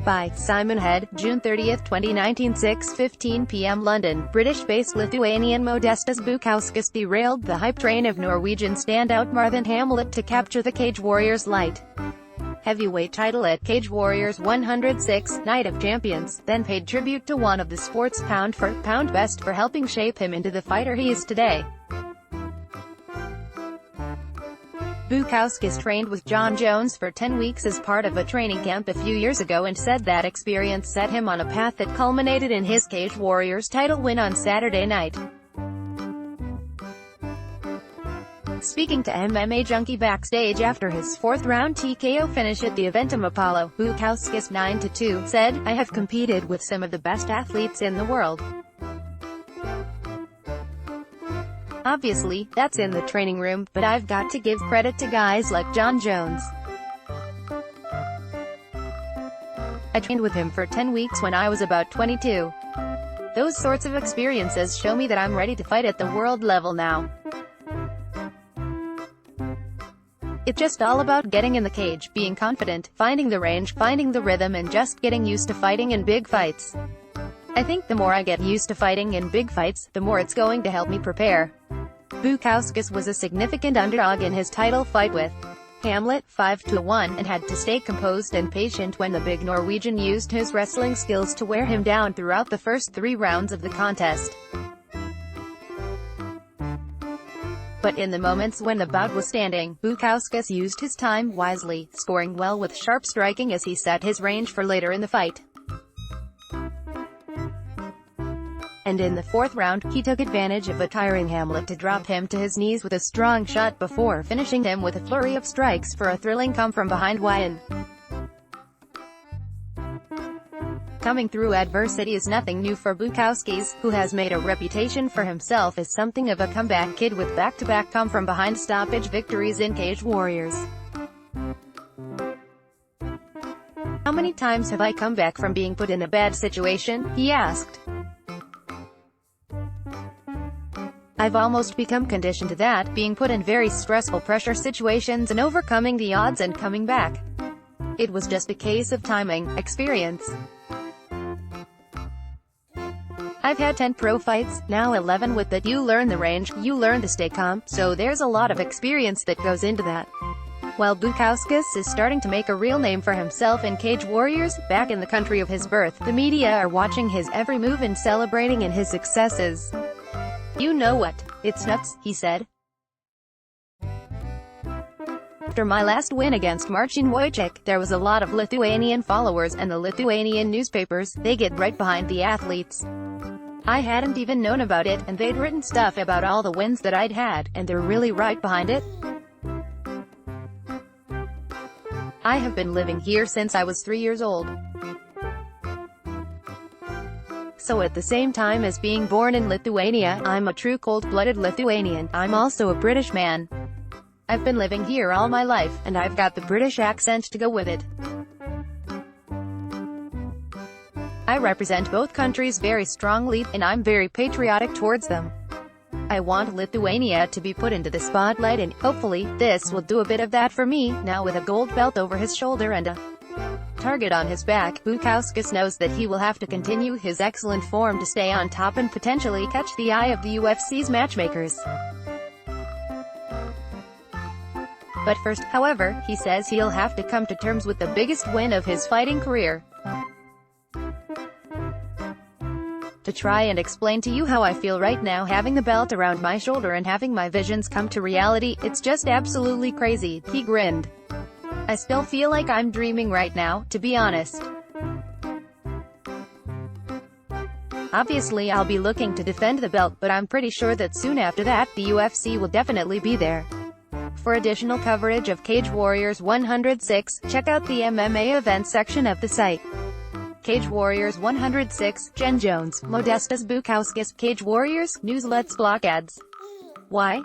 By Simon Head, June 30, 2019, 6:15 p.m. London. British-based Lithuanian Modestas Bukauskas derailed the hype train of Norwegian standout Marthin Hamlet to capture the Cage Warriors light heavyweight title at Cage Warriors 106, Night of Champions, then paid tribute to one of the sport's pound-for-pound best for helping shape him into the fighter he is today. Bukauskas trained with Jon Jones for 10 weeks as part of a training camp a few years ago and said that experience set him on a path that culminated in his Cage Warriors title win on Saturday night. Speaking to MMA Junkie backstage after his fourth-round TKO finish at the Eventum Apollo, Bukauskas, 9-2, said, "I have competed with some of the best athletes in the world. Obviously, that's in the training room, but I've got to give credit to guys like Jon Jones. I trained with him for 10 weeks when I was about 22. Those sorts of experiences show me that I'm ready to fight at the world level now. It's just all about getting in the cage, being confident, finding the range, finding the rhythm, and just getting used to fighting in big fights. I think the more I get used to fighting in big fights, the more it's going to help me prepare." Bukauskas was a significant underdog in his title fight with Hamlet, 5-1, and had to stay composed and patient when the big Norwegian used his wrestling skills to wear him down throughout the first 3 rounds of the contest. But in the moments when the bout was standing, Bukauskas used his time wisely, scoring well with sharp striking as he set his range for later in the fight. And in the 4th round, he took advantage of a tiring Hamlet to drop him to his knees with a strong shot before finishing him with a flurry of strikes for a thrilling come-from-behind win. Coming through adversity is nothing new for Bukauskas, who has made a reputation for himself as something of a comeback kid with back-to-back come-from-behind stoppage victories in Cage Warriors. "How many times have I come back from being put in a bad situation?" he asked. "I've almost become conditioned to that, being put in very stressful pressure situations and overcoming the odds and coming back. It was just a case of timing, experience. I've had 10 pro fights, now 11 with that. You learn the range, you learn to stay calm, so there's a lot of experience that goes into that." While Bukauskas is starting to make a real name for himself in Cage Warriors, back in the country of his birth, the media are watching his every move and celebrating in his successes. "You know what? It's nuts," he said. "After my last win against Marthin Hamlet, there was a lot of Lithuanian followers and the Lithuanian newspapers, they get right behind the athletes. I hadn't even known about it, and they'd written stuff about all the wins that I'd had, and they're really right behind it. I have been living here since I was 3 years old. So at the same time as being born in Lithuania, I'm a true cold-blooded Lithuanian. I'm also a British man. I've been living here all my life, and I've got the British accent to go with it. I represent both countries very strongly, and I'm very patriotic towards them. I want Lithuania to be put into the spotlight, and hopefully, this will do a bit of that for me." Now with a gold belt over his shoulder and a target on his back, Bukauskas knows that he will have to continue his excellent form to stay on top and potentially catch the eye of the UFC's matchmakers. But first, however, he says he'll have to come to terms with the biggest win of his fighting career. "To try and explain to you how I feel right now, having the belt around my shoulder and having my visions come to reality, it's just absolutely crazy," he grinned. "I still feel like I'm dreaming right now, to be honest. Obviously I'll be looking to defend the belt, but I'm pretty sure that soon after that, the UFC will definitely be there." For additional coverage of Cage Warriors 106, check out the MMA events section of the site. Cage Warriors 106, Jon Jones, Modestas Bukauskas, Cage Warriors, News. Let's block ads. Why?